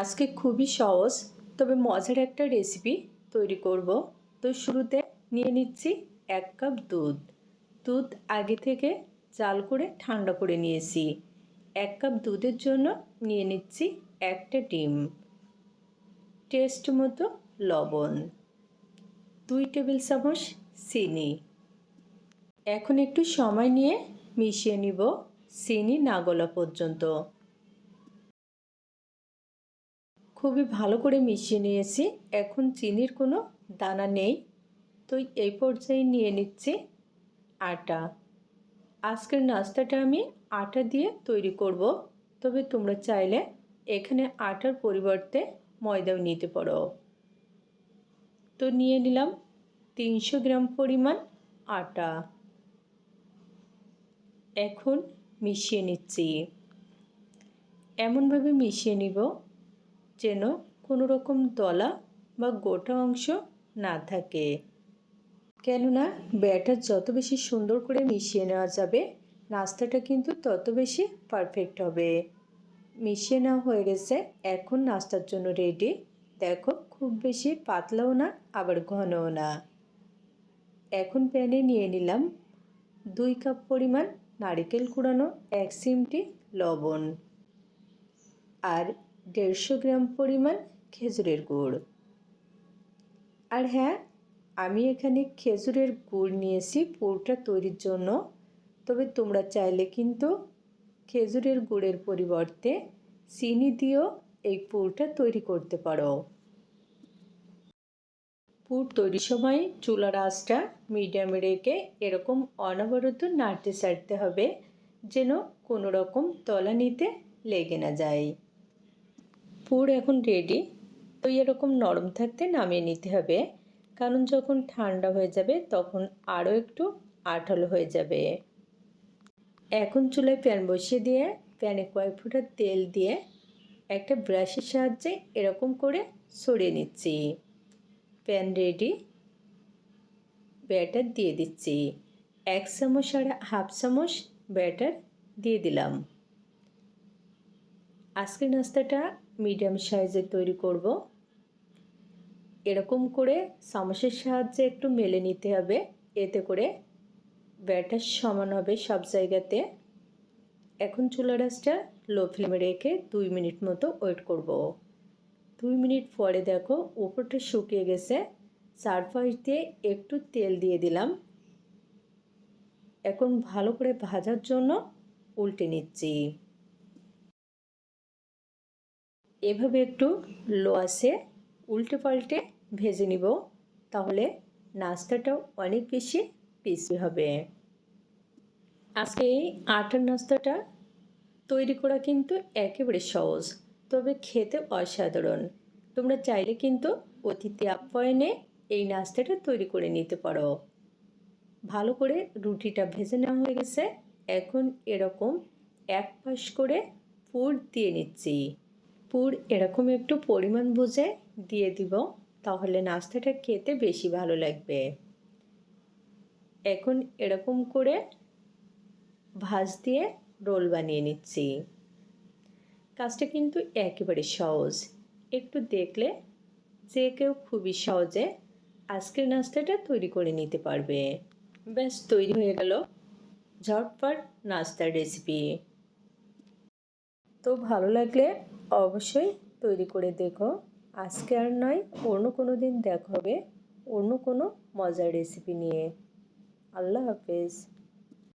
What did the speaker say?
আজকে খুবই সহজ তবে মজার একটা রেসিপি তৈরি করব। তো শুরুতে নিয়ে নিচ্ছি 1 কাপ দুধ। দুধ আগে থেকে জাল করে ঠান্ডা করে নিয়েছি। 1 কাপ দুধের জন্য নিয়ে নিচ্ছি একটা ডিম, টেস্ট মতো লবণ, 2 টেবিল চামচ চিনি। এখন একটু সময় নিয়ে মিশিয়ে নিব চিনি না গলা পর্যন্ত। খুবই ভালো করে মিশিয়ে নিয়েছি। এখন চিনির কোনো দানা নেই। তো এই পর্যায়ে নিয়ে নিচ্ছি আটা। আজকের নাস্তাটা আমি আটা দিয়ে তৈরি করব, তবে তোমরা চাইলে এখানে আটার পরিবর্তে ময়দাও নিতে পারো। তো নিয়ে নিলাম 300 গ্রাম পরিমাণ আটা। এখন মিশিয়ে নিচ্ছি। এমনভাবে মিশিয়ে নিব যেন কোনো রকম দলা বা গোটা অংশ না থাকে। কেননা ব্যাটার যত বেশি সুন্দর করে মিশিয়ে নেওয়া যাবে, নাস্তাটা কিন্তু তত বেশি পারফেক্ট হবে। মিশিয়ে নেওয়া হয়ে গেছে। এখন নাস্তার জন্য রেডি। দেখো, খুব বেশি পাতলাও না আবার ঘনও না। এখন প্যানে নিয়ে নিলাম 2 কাপ পরিমাণ নারকেল কুড়ানো, 1 চিমটি লবণ আর 150 গ্রাম পরিমাণ খেজুরের গুড়। আর হ্যাঁ, আমি এখানে খেজুরের গুড় নিয়েছি পুরটা তৈরির জন্য, তবে তোমরা চাইলে কিন্তু খেজুরের গুড়ের পরিবর্তে চিনি দিয়েও এই পুরটা তৈরি করতে পারো। পুর তৈরির সময় চুলার আঁচটা মিডিয়ামে রেখে এরকম অনবরত নাড়তে চাড়তে হবে যেন কোনো রকম তলানিতে লেগে না যায়। পুর এখন রেডি। তো এরকম নরম থাকতে নামিয়ে নিতে হবে, কারণ যখন ঠান্ডা হয়ে যাবে তখন আরও একটু আঠালো হয়ে যাবে। এখন চুলায় প্যান বসিয়ে দিয়ে প্যানে কয়েক ফোঁটা তেল দিয়ে একটা ব্রাশের সাহায্যে এরকম করে ছড়িয়ে নিচ্ছি। Pan ready. ব্যাটার দিয়ে দিচ্ছি। 1 চামচ আর হাফ চামচ ব্যাটার দিয়ে দিলাম। আজকের নাস্তাটা মিডিয়াম সাইজের তৈরি করব। এরকম করে চামচের সাহায্যে একটু মেলে নিতে হবে, এতে করে ব্যাটার সমান হবে সব জায়গাতে। এখন চুলার আঁচটা লো ফ্লেমে রেখে 2 মিনিট মতো ওয়েট করব। 2 মিনিট পরে দেখো উপরটা শুকিয়ে গেছে। চারপাশ দিয়ে একটু তেল দিয়ে দিলাম। এখন ভালো করে ভাজার জন্য উল্টে নিচ্ছি। এভাবে একটু লো আঁচে উল্টে পাল্টে ভেজে নিব, তাহলে নাস্তাটাও অনেক বেশি ক্রিসপি হবে। আজকে এই আটার নাস্তাটা তৈরি করা কিন্তু একেবারে সহজ, তবে খেতে অসাধারণ। তোমরা চাইলে কিন্তু অতিথি আপ্যায়নে এই নাস্তাটা তৈরি করে নিতে পারো। ভালো করে রুটিটা ভেজে নেওয়া হয়ে গেছে। এখন এরকম এক পাশ করে পুর দিয়ে নিচ্ছি। পুর এরকম একটু পরিমাণ বুঝে দিয়ে দিব, তাহলে নাস্তাটা খেতে বেশি ভালো লাগবে। এখন এরকম করে ভাঁজ দিয়ে রোল বানিয়ে নিচ্ছি। কাজটা কিন্তু একেবারে সহজ। একটু দেখলে যে কেউ খুবই সহজে আজকের নাস্তাটা তৈরি করে নিতে পারবে। ব্যাস, তৈরি হয়ে গেল ঝটপট নাস্তার রেসিপি। তো ভালো লাগলে অবশ্যই তৈরি করে দেখো। আজকে আর নয়, অন্য কোনো দিন দেখা হবে অন্য কোনো মজার রেসিপি নিয়ে। আল্লাহ হাফেজ।